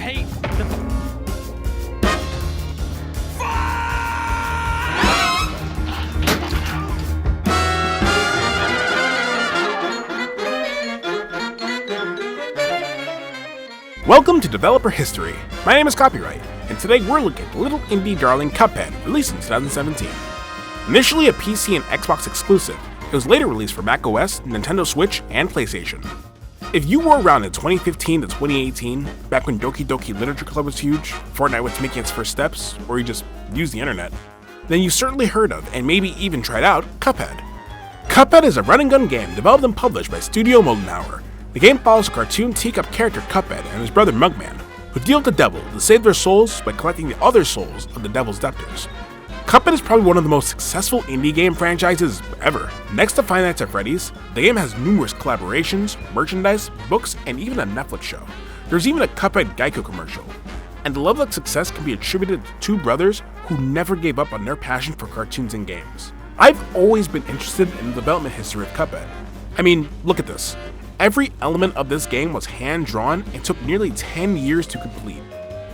Hey, Welcome to Developer History. My name is Copyright, and today we're looking at the little indie darling Cuphead, released in 2017. Initially a PC and Xbox exclusive, it was later released for macOS, Nintendo Switch, and PlayStation. If you were around in 2015 to 2018, back when Doki Doki Literature Club was huge, Fortnite was making its first steps, or you just used the internet, then you certainly heard of, and maybe even tried out, Cuphead. Cuphead is a run-and-gun game developed and published by Studio Moldenhauer. The game follows a cartoon teacup character Cuphead and his brother Mugman, who deal with the devil to save their souls by collecting the other souls of the devil's debtors. Cuphead is probably one of the most successful indie game franchises ever. Next to Five Nights at Freddy's, the game has numerous collaborations, merchandise, books, and even a Netflix show. There's even a Cuphead Geico commercial. And the level of success can be attributed to two brothers who never gave up on their passion for cartoons and games. I've always been interested in the development history of Cuphead. I mean, look at this. Every element of this game was hand-drawn and took nearly 10 years to complete.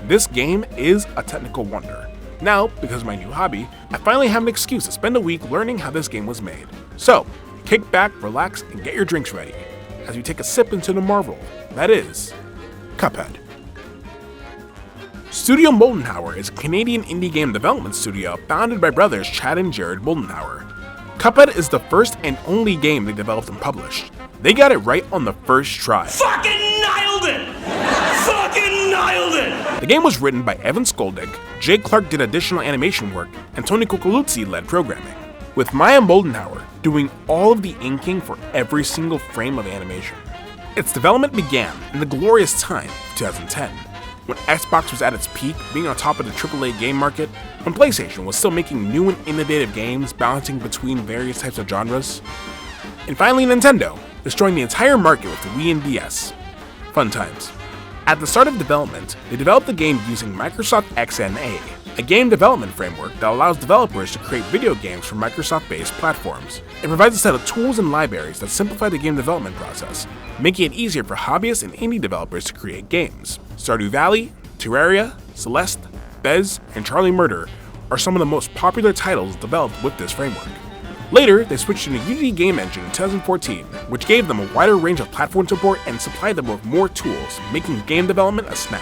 This game is a technical wonder. Now, because of my new hobby, I finally have an excuse to spend a week learning how this game was made. So, kick back, relax, and get your drinks ready, as we take a sip into the marvel that is Cuphead. Studio Moldenhauer is a Canadian indie game development studio founded by brothers Chad and Jared Moldenhauer. Cuphead is the first and only game they developed and published. They got it right on the first try. Fucking nailed it! Fucking nailed it! The game was written by Evan Skoldick, Jay Clark did additional animation work, and Tony Cuculuzzi led programming, with Maya Moldenhauer doing all of the inking for every single frame of animation. Its development began in the glorious time of 2010, when Xbox was at its peak, being on top of the AAA game market, when PlayStation was still making new and innovative games balancing between various types of genres, and finally Nintendo, destroying the entire market with the Wii and DS. Fun times. At the start of development, they developed the game using Microsoft XNA, a game development framework that allows developers to create video games for Microsoft-based platforms. It provides a set of tools and libraries that simplify the game development process, making it easier for hobbyists and indie developers to create games. Stardew Valley, Terraria, Celeste, Bez, and Charlie Murder are some of the most popular titles developed with this framework. Later, they switched to the Unity game engine in 2014, which gave them a wider range of platform support and supplied them with more tools, making game development a snap.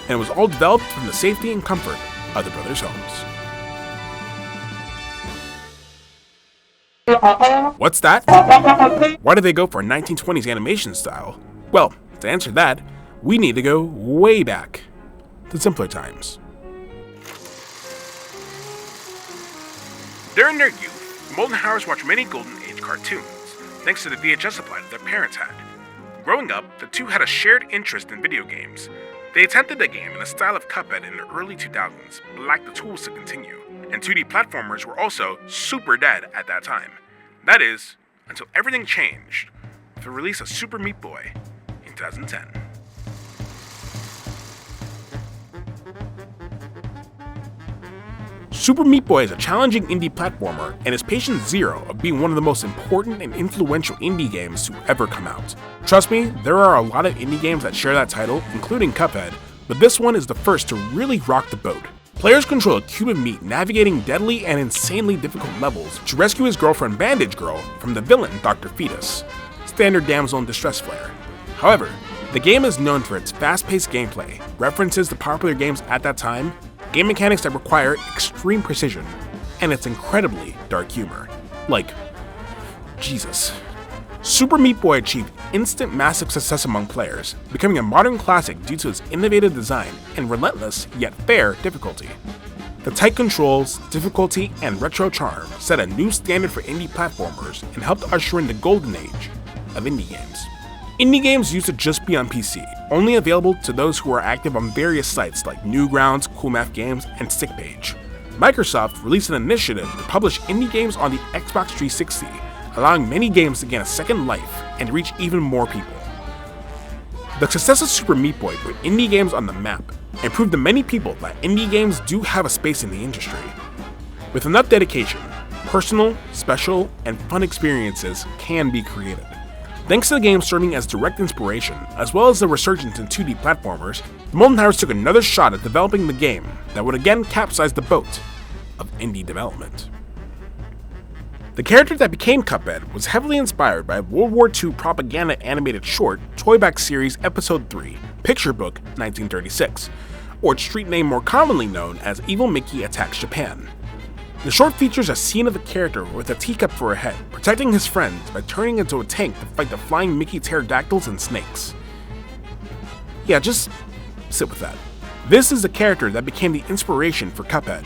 And it was all developed from the safety and comfort of the brothers' homes. What's that? Why did they go for a 1920s animation style? Well, to answer that, we need to go way back to simpler times. During their youth, Moldenhauers watched many Golden Age cartoons, thanks to the VHS supply that their parents had. Growing up, the two had a shared interest in video games. They attempted the game in the style of Cuphead in the early 2000s, but lacked the tools to continue, and 2D platformers were also super dead at that time. That is, until everything changed with the release of Super Meat Boy in 2010. Super Meat Boy is a challenging indie platformer and is patient zero of being one of the most important and influential indie games to ever come out. Trust me, there are a lot of indie games that share that title, including Cuphead, but this one is the first to really rock the boat. Players control a cube of meat navigating deadly and insanely difficult levels to rescue his girlfriend Bandage Girl from the villain Dr. Fetus, standard damsel in distress flair. However, the game is known for its fast-paced gameplay, references to popular games at that time, game mechanics that require extreme precision, and its incredibly dark humor. Like, Jesus. Super Meat Boy achieved instant massive success among players, becoming a modern classic due to its innovative design and relentless yet fair difficulty. The tight controls, difficulty, and retro charm set a new standard for indie platformers and helped usher in the golden age of indie games. Indie games used to just be on PC, only available to those who are active on various sites like Newgrounds, Cool Math Games, and Stickpage. Microsoft released an initiative to publish indie games on the Xbox 360, allowing many games to gain a second life and reach even more people. The success of Super Meat Boy put indie games on the map and proved to many people that indie games do have a space in the industry. With enough dedication, personal, special, and fun experiences can be created. Thanks to the game serving as direct inspiration, as well as the resurgence in 2D platformers, the Molten Towers took another shot at developing the game that would again capsize the boat of indie development. The character that became Cuphead was heavily inspired by World War II propaganda animated short Toyback Series Episode 3, Picture Book 1936, or its street name more commonly known as Evil Mickey Attacks Japan. The short features a scene of the character with a teacup for a head, protecting his friends by turning into a tank to fight the flying Mickey pterodactyls and snakes. Yeah, just sit with that. This is the character that became the inspiration for Cuphead.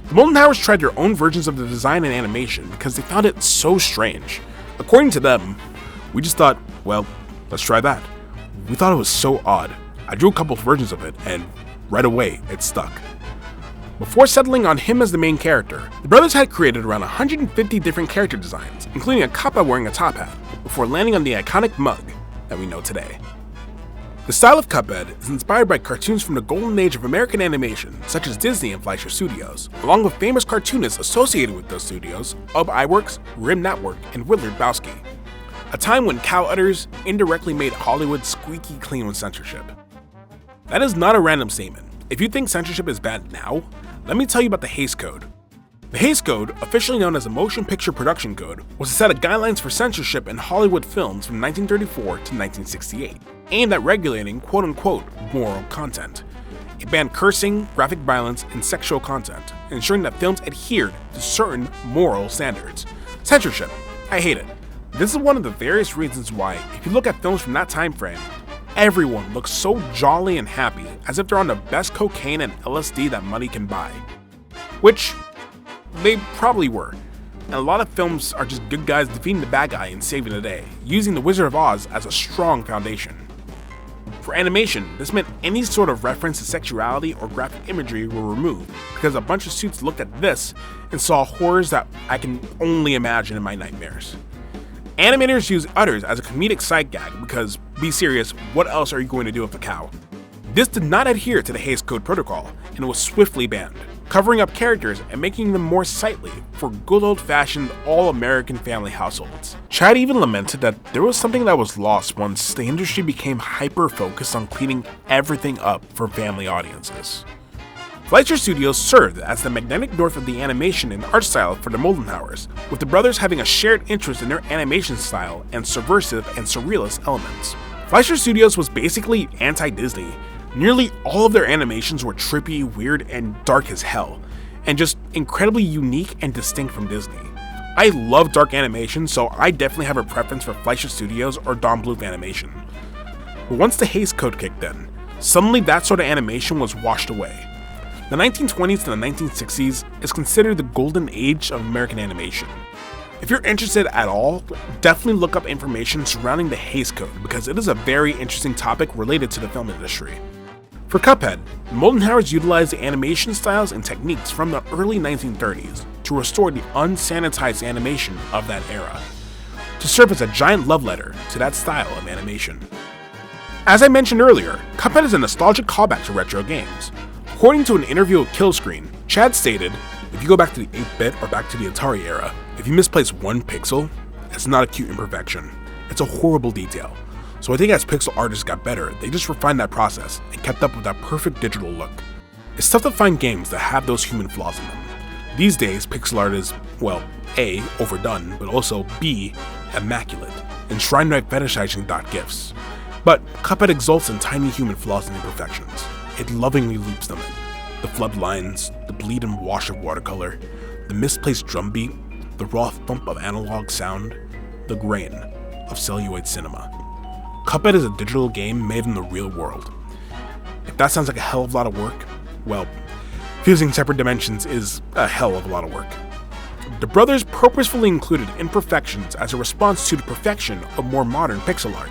The Molten Towers tried their own versions of the design and animation because they found it so strange. According to them, we just thought, well, let's try that. We thought it was so odd. I drew a couple of versions of it, and right away, it stuck. Before settling on him as the main character, the brothers had created around 150 different character designs, including a Kappa wearing a top hat, before landing on the iconic mug that we know today. The style of Cuphead is inspired by cartoons from the golden age of American animation, such as Disney and Fleischer Studios, along with famous cartoonists associated with those studios, Ub Iwerks, Rim Network, and Willard Bowski. A time when cow udders indirectly made Hollywood squeaky clean with censorship. That is not a random statement. If you think censorship is bad now, let me tell you about the Hays Code. The Hays Code, officially known as the Motion Picture Production Code, was a set of guidelines for censorship in Hollywood films from 1934 to 1968, aimed at regulating quote-unquote moral content. It banned cursing, graphic violence, and sexual content, ensuring that films adhered to certain moral standards. Censorship. I hate it. This is one of the various reasons why, if you look at films from that time frame, everyone looks so jolly and happy, as if they're on the best cocaine and LSD that money can buy. Which they probably were. And a lot of films are just good guys defeating the bad guy and saving the day, using the Wizard of Oz as a strong foundation. For animation, this meant any sort of reference to sexuality or graphic imagery were removed, because a bunch of suits looked at this and saw horrors that I can only imagine in my nightmares. Animators use udders as a comedic side gag because, be serious, what else are you going to do with a cow? This did not adhere to the Hays Code protocol and was swiftly banned, covering up characters and making them more sightly for good old-fashioned all-American family households. Chad even lamented that there was something that was lost once the industry became hyper-focused on cleaning everything up for family audiences. Fleischer Studios served as the magnetic north of the animation and art style for the Molten Towers, with the brothers having a shared interest in their animation style and subversive and surrealist elements. Fleischer Studios was basically anti-Disney. Nearly all of their animations were trippy, weird, and dark as hell, and just incredibly unique and distinct from Disney. I love dark animation, so I definitely have a preference for Fleischer Studios or Don Bluth animation. But once the Hays Code kicked in, suddenly that sort of animation was washed away. The 1920s to the 1960s is considered the golden age of American animation. If you're interested at all, definitely look up information surrounding the Hays Code because it is a very interesting topic related to the film industry. For Cuphead, the Molten Towers utilized the animation styles and techniques from the early 1930s to restore the unsanitized animation of that era, to serve as a giant love letter to that style of animation. As I mentioned earlier, Cuphead is a nostalgic callback to retro games. According to an interview with Killscreen, Chad stated, "If you go back to the 8-bit or back to the Atari era, if you misplace one pixel, it's not a cute imperfection. It's a horrible detail. So I think as pixel artists got better, they just refined that process and kept up with that perfect digital look. It's tough to find games that have those human flaws in them. These days, pixel art is, well, A, overdone, but also B, immaculate, enshrined by fetishizing .gifs. But Cuphead exults in tiny human flaws and imperfections. It lovingly leaps them in. The flood lines, the bleed and wash of watercolor, the misplaced drum beat, the raw thump of analog sound, the grain of celluloid cinema. Cuphead is a digital game made in the real world. If that sounds like a hell of a lot of work, well, fusing separate dimensions is a hell of a lot of work. The brothers purposefully included imperfections as a response to the perfection of more modern pixel art.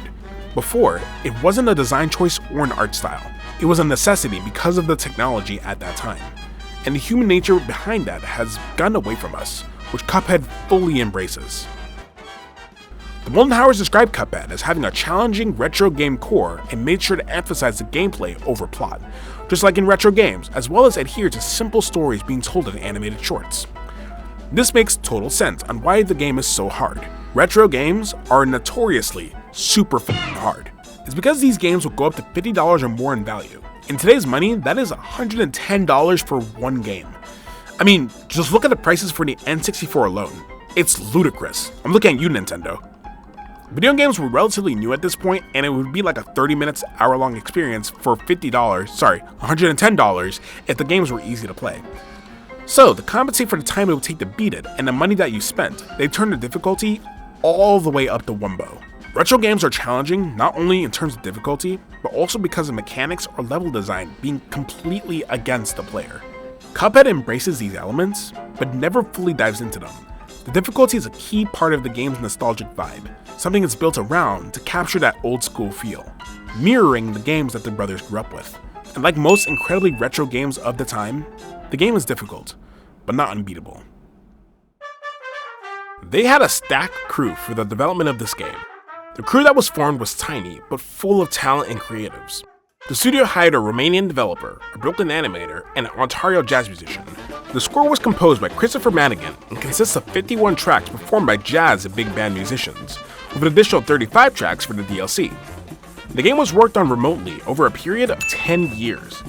Before, it wasn't a design choice or an art style. It was a necessity because of the technology at that time. And the human nature behind that has gotten away from us, which Cuphead fully embraces. The Molten Towers described Cuphead as having a challenging retro game core and made sure to emphasize the gameplay over plot, just like in retro games, as well as adhere to simple stories being told in animated shorts. This makes total sense on why the game is so hard, Retro games are notoriously super hard. It's because these games will go up to $50 or more in value. In today's money, that is $110 for one game. I mean, just look at the prices for the N64 alone. It's ludicrous. I'm looking at you, Nintendo. Video games were relatively new at this point, and it would be like a 30 minutes, hour-long experience for $110 if the games were easy to play. So, to compensate for the time it would take to beat it and the money that you spent, they turned the difficulty all the way up to Wumbo. Retro games are challenging not only in terms of difficulty, but also because of mechanics or level design being completely against the player. Cuphead embraces these elements, but never fully dives into them. The difficulty is a key part of the game's nostalgic vibe, something it's built around to capture that old school feel, mirroring the games that the brothers grew up with. And like most incredibly retro games of the time, the game is difficult, but not unbeatable. They had a stacked crew for the development of this game. The crew that was formed was tiny, but full of talent and creatives. The studio hired a Romanian developer, a Brooklyn animator, and an Ontario jazz musician. The score was composed by Christopher Madigan and consists of 51 tracks performed by jazz and big band musicians, with an additional 35 tracks for the DLC. The game was worked on remotely over a period of 10 years.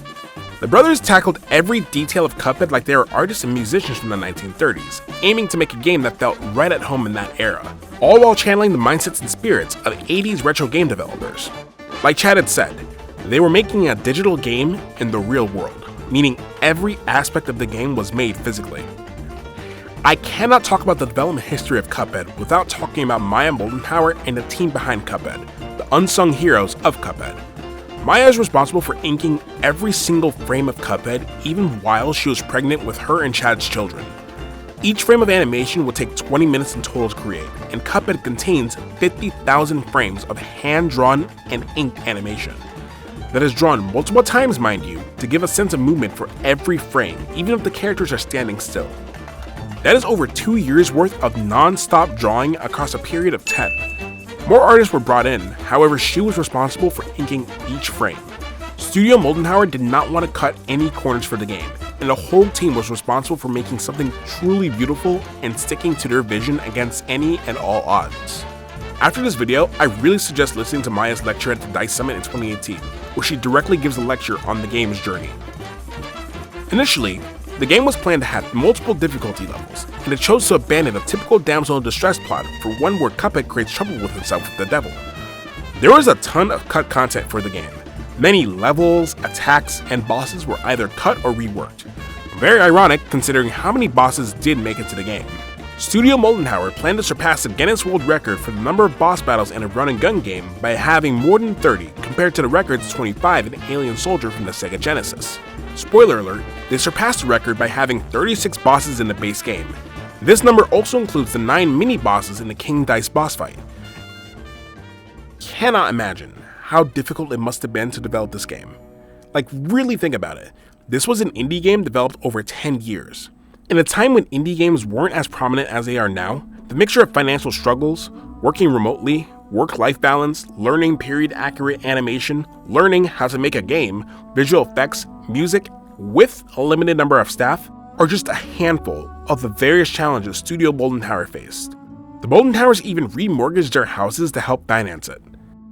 The brothers tackled every detail of Cuphead like they were artists and musicians from the 1930s, aiming to make a game that felt right at home in that era, all while channeling the mindsets and spirits of 80s retro game developers. Like Chad had said, they were making a digital game in the real world, meaning every aspect of the game was made physically. I cannot talk about the development history of Cuphead without talking about Maya Moldenhauer and the team behind Cuphead, the unsung heroes of Cuphead. Maya is responsible for inking every single frame of Cuphead, even while she was pregnant with her and Chad's children. Each frame of animation will take 20 minutes in total to create, and Cuphead contains 50,000 frames of hand-drawn and inked animation. That is drawn multiple times, mind you, to give a sense of movement for every frame, even if the characters are standing still. That is over 2 years worth of non-stop drawing across a period of 10. More artists were brought in, however she was responsible for inking each frame. Studio Moldenhauer did not want to cut any corners for the game, and the whole team was responsible for making something truly beautiful and sticking to their vision against any and all odds. After this video, I really suggest listening to Maya's lecture at the DICE Summit in 2018, where she directly gives a lecture on the game's journey. Initially, the game was planned to have multiple difficulty levels, and it chose to abandon a typical damsel in distress plot for one where Cuphead creates trouble with himself with the devil. There was a ton of cut content for the game. Many levels, attacks, and bosses were either cut or reworked. Very ironic considering how many bosses did make it to the game. Studio Moldenhauer planned to surpass the Guinness World Record for the number of boss battles in a run-and-gun game by having more than 30 compared to the record's 25 in Alien Soldier from the Sega Genesis. Spoiler alert, they surpassed the record by having 36 bosses in the base game. This number also includes the 9 mini-bosses in the King Dice boss fight. Cannot imagine how difficult it must have been to develop this game. Like, really think about it. This was an indie game developed over 10 years. In a time when indie games weren't as prominent as they are now, the mixture of financial struggles, working remotely, work-life balance, learning period-accurate animation, learning how to make a game, visual effects, music, with a limited number of staff, are just a handful of the various challenges Studio Moldenhauer faced. The Moldenhauers even remortgaged their houses to help finance it.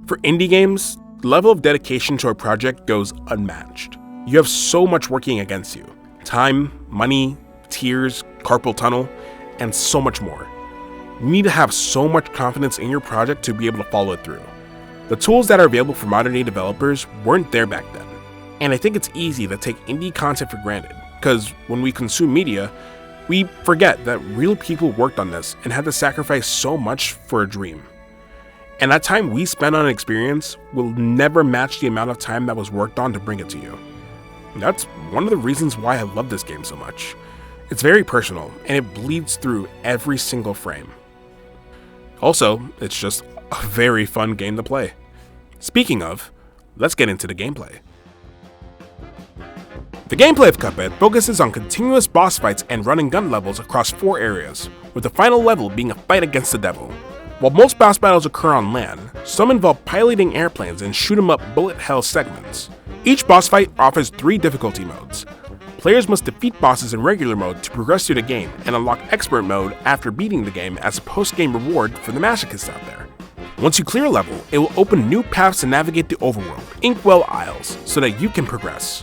For indie games, the level of dedication to a project goes unmatched. You have so much working against you. Time, money, tears, carpal tunnel, and so much more. You need to have so much confidence in your project to be able to follow it through. The tools that are available for modern day developers weren't there back then. And I think it's easy to take indie content for granted, because when we consume media, we forget that real people worked on this and had to sacrifice so much for a dream. And that time we spend on an experience will never match the amount of time that was worked on to bring it to you. That's one of the reasons why I love this game so much. It's very personal, and it bleeds through every single frame. Also, it's just a very fun game to play. Speaking of, let's get into the gameplay. The gameplay of Cuphead focuses on continuous boss fights and run-and-gun levels across 4 areas, with the final level being a fight against the devil. While most boss battles occur on land, some involve piloting airplanes and shoot-'em-up bullet hell segments. Each boss fight offers 3 difficulty modes: Players must defeat bosses in regular mode to progress through the game and unlock expert mode after beating the game as a post-game reward for the masochists out there. Once you clear a level, it will open new paths to navigate the overworld, Inkwell Isles, so that you can progress.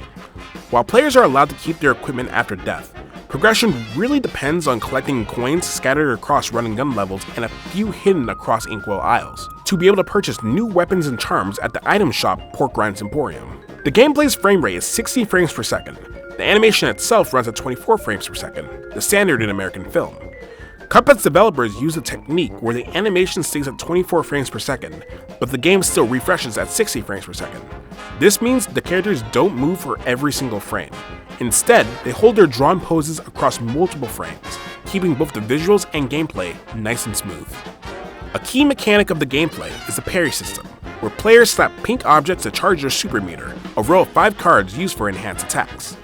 While players are allowed to keep their equipment after death, progression really depends on collecting coins scattered across run and gun levels and a few hidden across Inkwell Isles, to be able to purchase new weapons and charms at the item shop Pork Rinds Emporium. The gameplay's frame rate is 60 frames per second. The animation itself runs at 24 frames per second, the standard in American film. Cuphead's developers use a technique where the animation stays at 24 frames per second, but the game still refreshes at 60 frames per second. This means the characters don't move for every single frame. Instead, they hold their drawn poses across multiple frames, keeping both the visuals and gameplay nice and smooth. A key mechanic of the gameplay is the parry system, where players slap pink objects to charge their super meter, a row of 5 cards used for enhanced attacks.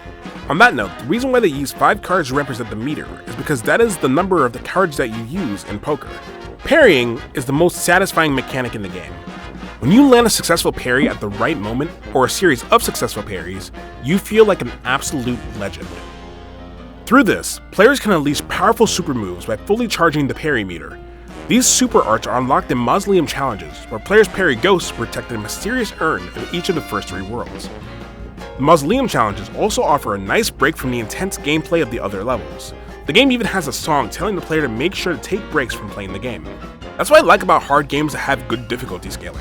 On that note, the reason why they use 5 cards to represent the meter is because that is the number of the cards that you use in poker. Parrying is the most satisfying mechanic in the game. When you land a successful parry at the right moment, or a series of successful parries, you feel like an absolute legend. Through this, players can unleash powerful super moves by fully charging the parry meter. These super arts are unlocked in Mausoleum challenges, where players parry ghosts to protect a mysterious urn in each of the first 3 worlds. The Mausoleum challenges also offer a nice break from the intense gameplay of the other levels. The game even has a song telling the player to make sure to take breaks from playing the game. That's what I like about hard games that have good difficulty scaling.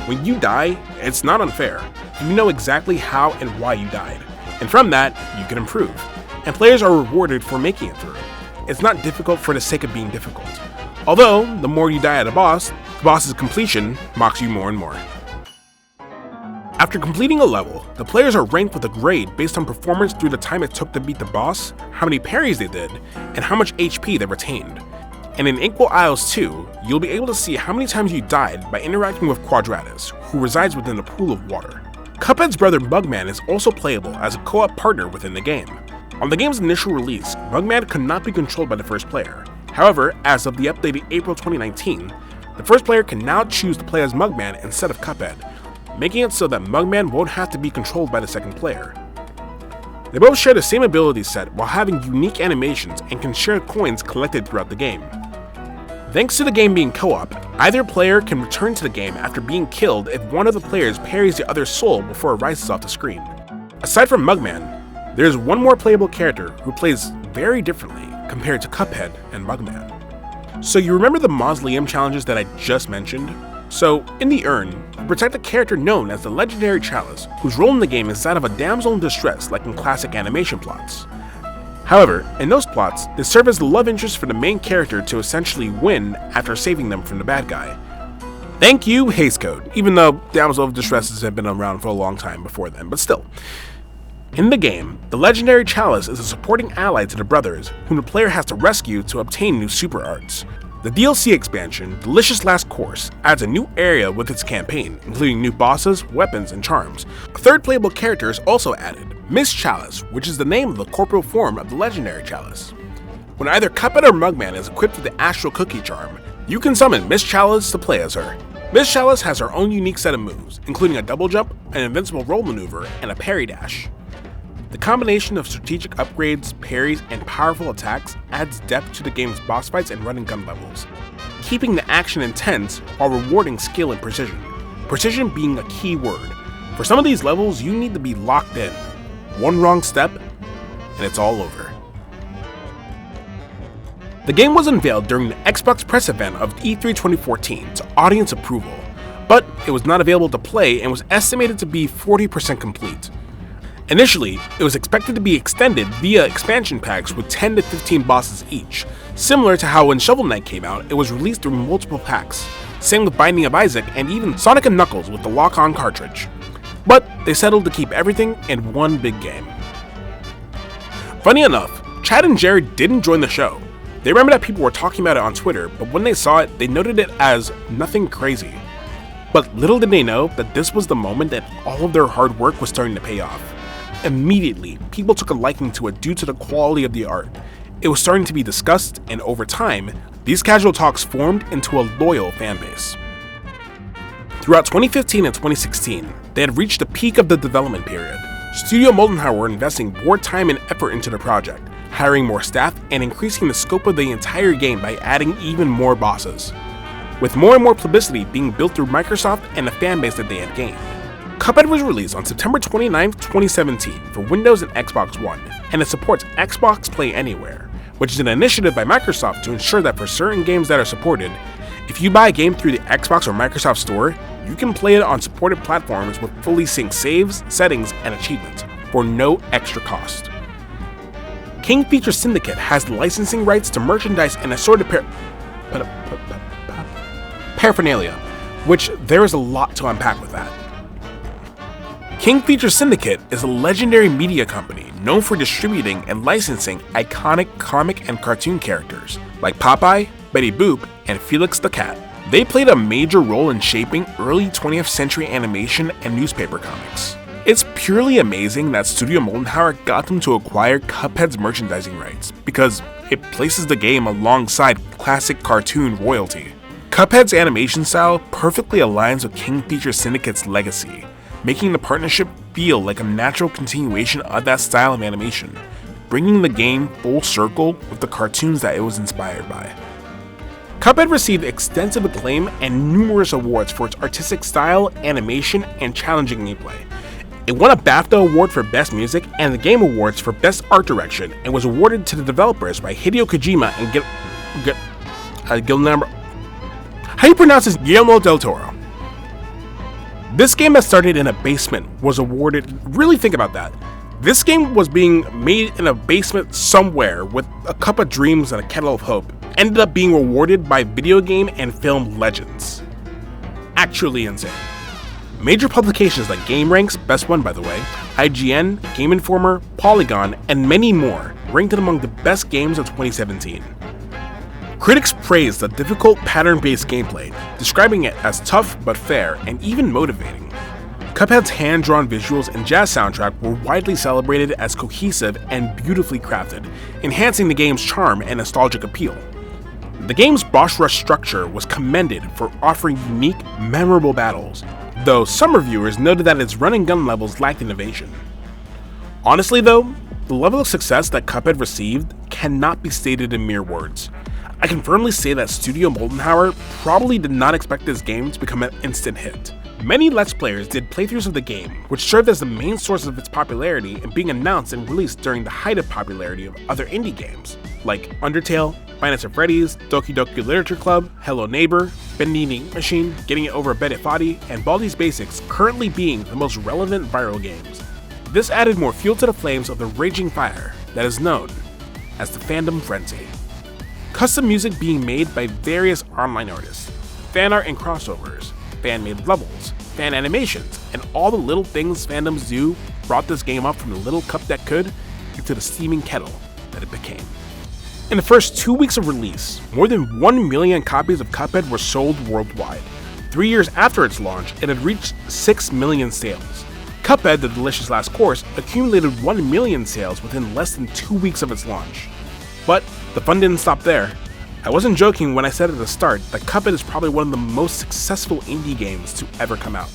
When you die, it's not unfair. You know exactly how and why you died, and from that, you can improve. And players are rewarded for making it through. It's not difficult for the sake of being difficult. Although, the more you die at a boss, the boss's completion mocks you more and more. After completing a level, the players are ranked with a grade based on performance through the time it took to beat the boss, how many parries they did, and how much HP they retained. And in Inkwell Isles 2, you'll be able to see how many times you died by interacting with Quadratus, who resides within a pool of water. Cuphead's brother Mugman is also playable as a co-op partner within the game. On the game's initial release, Mugman could not be controlled by the first player. However, as of the updated April 2019, the first player can now choose to play as Mugman instead of Cuphead, making it so that Mugman won't have to be controlled by the second player. They both share the same ability set while having unique animations and can share coins collected throughout the game. Thanks to the game being co-op, either player can return to the game after being killed if one of the players parries the other's soul before it rises off the screen. Aside from Mugman, there's one more playable character who plays very differently compared to Cuphead and Mugman. So you remember the Mausoleum challenges that I just mentioned? So, in the urn, you protect a character known as the Legendary Chalice, whose role in the game is that of a damsel in distress like in classic animation plots. However, in those plots, they serve as the love interest for the main character to essentially win after saving them from the bad guy. Thank you, Haste Code, even though damsel of distresses have been around for a long time before then, but still. In the game, the Legendary Chalice is a supporting ally to the brothers, whom the player has to rescue to obtain new super arts. The DLC expansion, Delicious Last Course, adds a new area with its campaign, including new bosses, weapons, and charms. A third playable character is also added, Miss Chalice, which is the name of the corporeal form of the Legendary Chalice. When either Cuphead or Mugman is equipped with the Astral Cookie charm, you can summon Miss Chalice to play as her. Miss Chalice has her own unique set of moves, including a double jump, an invincible roll maneuver, and a parry dash. The combination of strategic upgrades, parries, and powerful attacks adds depth to the game's boss fights and run and gun levels, keeping the action intense while rewarding skill and precision. Precision being a key word. For some of these levels, you need to be locked in. One wrong step, and it's all over. The game was unveiled during the Xbox press event of E3 2014 to audience approval, but it was not available to play and was estimated to be 40% complete. Initially, it was expected to be extended via expansion packs with 10 to 15 bosses each, similar to how when Shovel Knight came out, it was released through multiple packs. Same with Binding of Isaac and even Sonic & Knuckles with the lock-on cartridge. But they settled to keep everything in one big game. Funny enough, Chad and Jared didn't join the show. They remember that people were talking about it on Twitter, but when they saw it, they noted it as nothing crazy. But little did they know that this was the moment that all of their hard work was starting to pay off. Immediately, people took a liking to it due to the quality of the art. It was starting to be discussed, and over time, these casual talks formed into a loyal fanbase. Throughout 2015 and 2016, they had reached the peak of the development period. Studio Moldenhauer were investing more time and effort into the project, hiring more staff and increasing the scope of the entire game by adding even more bosses, with more and more publicity being built through Microsoft and the fanbase that they had gained. Cuphead was released on September 29, 2017 for Windows and Xbox One, and it supports Xbox Play Anywhere, which is an initiative by Microsoft to ensure that for certain games that are supported, if you buy a game through the Xbox or Microsoft Store, you can play it on supported platforms with fully synced saves, settings, and achievements for no extra cost. King Features Syndicate has licensing rights to merchandise and assorted paraphernalia, which there is a lot to unpack with that. King Features Syndicate is a legendary media company known for distributing and licensing iconic comic and cartoon characters like Popeye, Betty Boop, and Felix the Cat. They played a major role in shaping early 20th century animation and newspaper comics. It's purely amazing that Studio Moldenhauer got them to acquire Cuphead's merchandising rights, because it places the game alongside classic cartoon royalty. Cuphead's animation style perfectly aligns with King Features Syndicate's legacy, making the partnership feel like a natural continuation of that style of animation, bringing the game full circle with the cartoons that it was inspired by. Cuphead received extensive acclaim and numerous awards for its artistic style, animation, and challenging gameplay. It won a BAFTA award for Best Music and the Game Awards for Best Art Direction, and was awarded to the developers by Hideo Kojima and Guillermo. How do you pronounce this? Guillermo del Toro. This game that started in a basement was awarded. Really think about that. This game was being made in a basement somewhere with a cup of dreams and a kettle of hope. Ended up being rewarded by video game and film legends. Actually insane. Major publications like GameRanks, best one by the way, IGN, Game Informer, Polygon, and many more ranked it among the best games of 2017. Critics praised the difficult pattern-based gameplay, describing it as tough but fair and even motivating. Cuphead's hand-drawn visuals and jazz soundtrack were widely celebrated as cohesive and beautifully crafted, enhancing the game's charm and nostalgic appeal. The game's boss rush structure was commended for offering unique, memorable battles, though some reviewers noted that its run and gun levels lacked innovation. Honestly though, the level of success that Cuphead received cannot be stated in mere words. I can firmly say that Studio Moldenhauer probably did not expect this game to become an instant hit. Many Let's Players did playthroughs of the game, which served as the main source of its popularity and being announced and released during the height of popularity of other indie games, like Undertale, Five Nights at Freddy's, Doki Doki Literature Club, Hello Neighbor, Bending the Ink Machine, Getting It Over Betty Foddy, and Baldi's Basics currently being the most relevant viral games. This added more fuel to the flames of the raging fire that is known as the fandom frenzy. Custom music being made by various online artists, fan art and crossovers, fan-made levels, fan animations, and all the little things fandoms do brought this game up from the little cup that could into the steaming kettle that it became. In the first 2 weeks of release, more than 1 million copies of Cuphead were sold worldwide. 3 years after its launch, it had reached 6 million sales. Cuphead, the Delicious Last Course, accumulated 1 million sales within less than 2 weeks of its launch. But the fun didn't stop there. I wasn't joking when I said at the start that Cuphead is probably one of the most successful indie games to ever come out.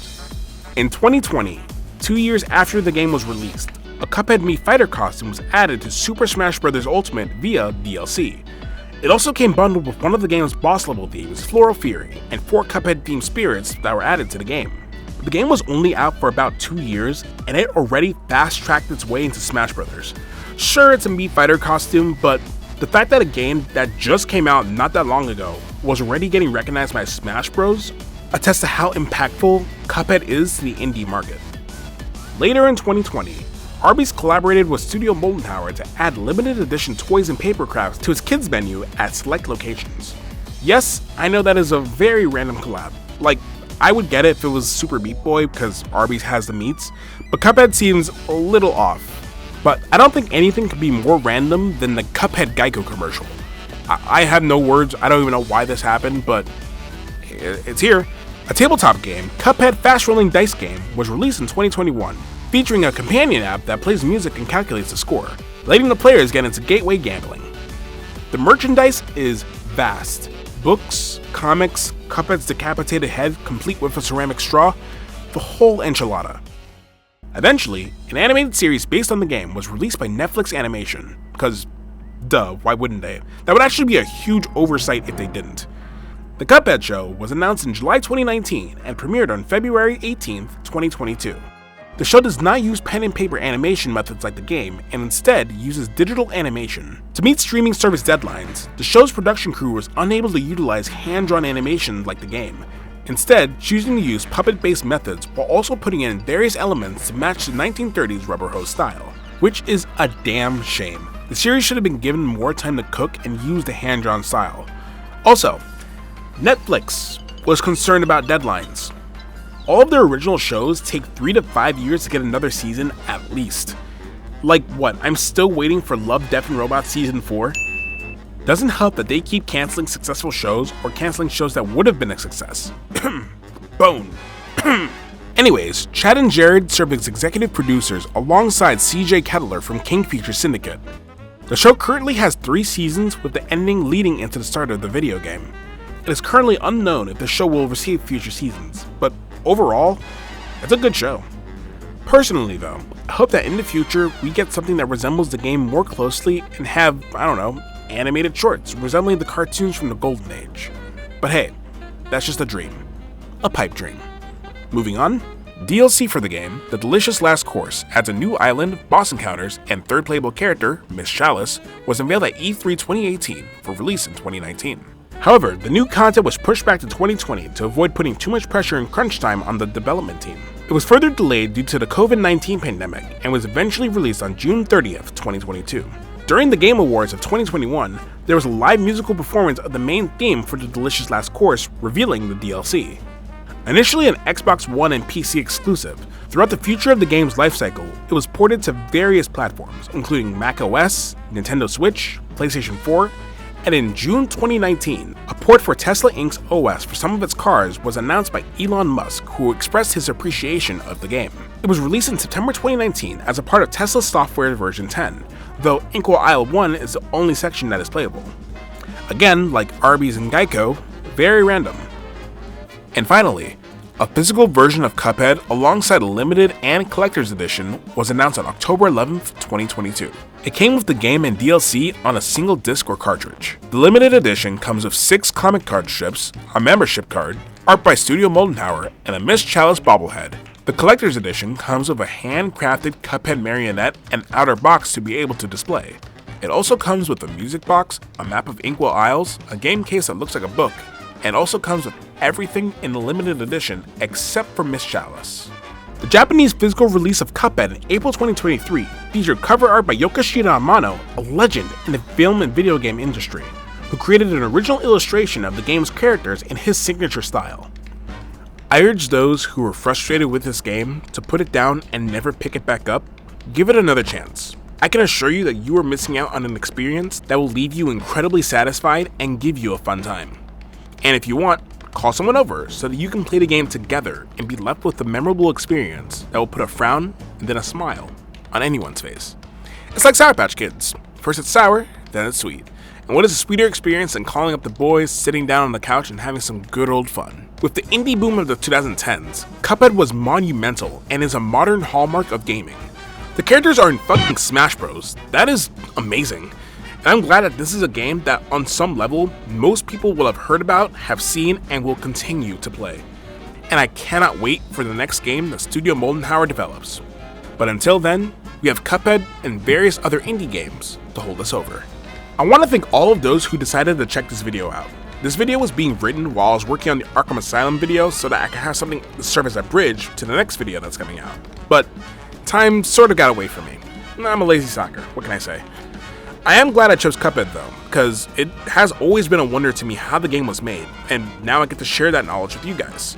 In 2020, 2 years after the game was released, a Cuphead Mii Fighter costume was added to Super Smash Bros. Ultimate via DLC. It also came bundled with one of the game's boss level themes, Floral Fury, and 4 Cuphead themed spirits that were added to the game. The game was only out for about 2 years, and it already fast-tracked its way into Smash Bros. Sure, it's a Mii Fighter costume, but the fact that a game that just came out not that long ago was already getting recognized by Smash Bros. Attests to how impactful Cuphead is to the indie market. Later in 2020, Arby's collaborated with Studio Moldenhauer to add limited edition toys and paper crafts to its kids menu at select locations. Yes, I know that is a very random collab. Like, I would get it if it was Super Meat Boy because Arby's has the meats, but Cuphead seems a little off. But I don't think anything could be more random than the Cuphead Geico commercial. I have no words, I don't even know why this happened, but it's here. A tabletop game, Cuphead Fast Rolling Dice Game, was released in 2021, featuring a companion app that plays music and calculates the score, letting the players get into gateway gambling. The merchandise is vast. Books, comics, Cuphead's decapitated head complete with a ceramic straw, the whole enchilada. Eventually, an animated series based on the game was released by Netflix Animation, because, duh, why wouldn't they? That would actually be a huge oversight if they didn't. The Cuphead show was announced in July 2019 and premiered on February 18, 2022. The show does not use pen and paper animation methods like the game, and instead uses digital animation. To meet streaming service deadlines, the show's production crew was unable to utilize hand-drawn animation like the game, instead choosing to use puppet-based methods while also putting in various elements to match the 1930s rubber hose style, which is a damn shame. The series should have been given more time to cook and use the hand-drawn style. Also, Netflix was concerned about deadlines. All of their original shows take 3 to 5 years to get another season at least. Like what, I'm still waiting for Love, Death and Robots Season 4? Doesn't help that they keep canceling successful shows or canceling shows that would have been a success. Bone. Anyways, Chad and Jared serve as executive producers alongside CJ Kettler from Kingfisher Syndicate. The show currently has 3 seasons with the ending leading into the start of the video game. It is currently unknown if the show will receive future seasons, but overall, it's a good show. Personally though, I hope that in the future we get something that resembles the game more closely and have, I don't know, animated shorts resembling the cartoons from the Golden Age. But hey, that's just a dream. A pipe dream. Moving on, DLC for the game, The Delicious Last Course, adds a new island, boss encounters, and third playable character, Miss Chalice, was unveiled at E3 2018 for release in 2019. However, the new content was pushed back to 2020 to avoid putting too much pressure and crunch time on the development team. It was further delayed due to the COVID-19 pandemic and was eventually released on June 30th, 2022. During the Game Awards of 2021, there was a live musical performance of the main theme for The Delicious Last Course, revealing the DLC. Initially an Xbox One and PC exclusive, throughout the future of the game's lifecycle, it was ported to various platforms, including macOS, Nintendo Switch, PlayStation 4, and in June 2019, a port for Tesla Inc.'s OS for some of its cars was announced by Elon Musk, who expressed his appreciation of the game. It was released in September 2019 as a part of Tesla software version 10, though Inkwell Isle 1 is the only section that is playable. Again, like Arby's and Geico, very random. And finally, a physical version of Cuphead alongside a limited and collector's edition was announced on October 11th, 2022. It came with the game and DLC on a single disc or cartridge. The limited edition comes with 6 comic card strips, a membership card, art by Studio Moldenhauer, and a Miss Chalice bobblehead. The collector's edition comes with a handcrafted Cuphead marionette and outer box to be able to display. It also comes with a music box, a map of Inkwell Isles, a game case that looks like a book, and also comes with everything in the limited edition except for Miss Chalice. The Japanese physical release of Cuphead in April 2023 featured cover art by Yoshihiro Amano, a legend in the film and video game industry, who created an original illustration of the game's characters in his signature style. I urge those who are frustrated with this game to put it down and never pick it back up. Give it another chance. I can assure you that you are missing out on an experience that will leave you incredibly satisfied and give you a fun time. And if you want, call someone over so that you can play the game together and be left with a memorable experience that will put a frown and then a smile on anyone's face. It's like Sour Patch Kids. First it's sour, then it's sweet. And what is a sweeter experience than calling up the boys, sitting down on the couch, and having some good old fun? With the indie boom of the 2010s, Cuphead was monumental and is a modern hallmark of gaming. The characters are in fucking Smash Bros. That is amazing. And I'm glad that this is a game that on some level, most people will have heard about, have seen, and will continue to play. And I cannot wait for the next game that Studio Moldenhauer develops. But until then, we have Cuphead and various other indie games to hold us over. I want to thank all of those who decided to check this video out. This video was being written while I was working on the Arkham Asylum video so that I could have something to serve as a bridge to the next video that's coming out. But time sort of got away from me. I'm a lazy sucker, what can I say? I am glad I chose Cuphead though, because it has always been a wonder to me how the game was made, and now I get to share that knowledge with you guys.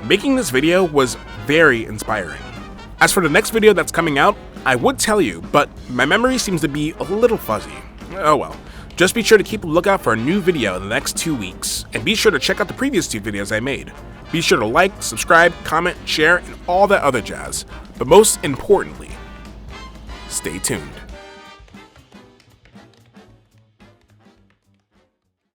Making this video was very inspiring. As for the next video that's coming out, I would tell you, but my memory seems to be a little fuzzy. Oh well. Just be sure to keep a lookout for a new video in the next 2 weeks, and be sure to check out the previous 2 videos I made. Be sure to like, subscribe, comment, share, and all that other jazz. But most importantly, stay tuned.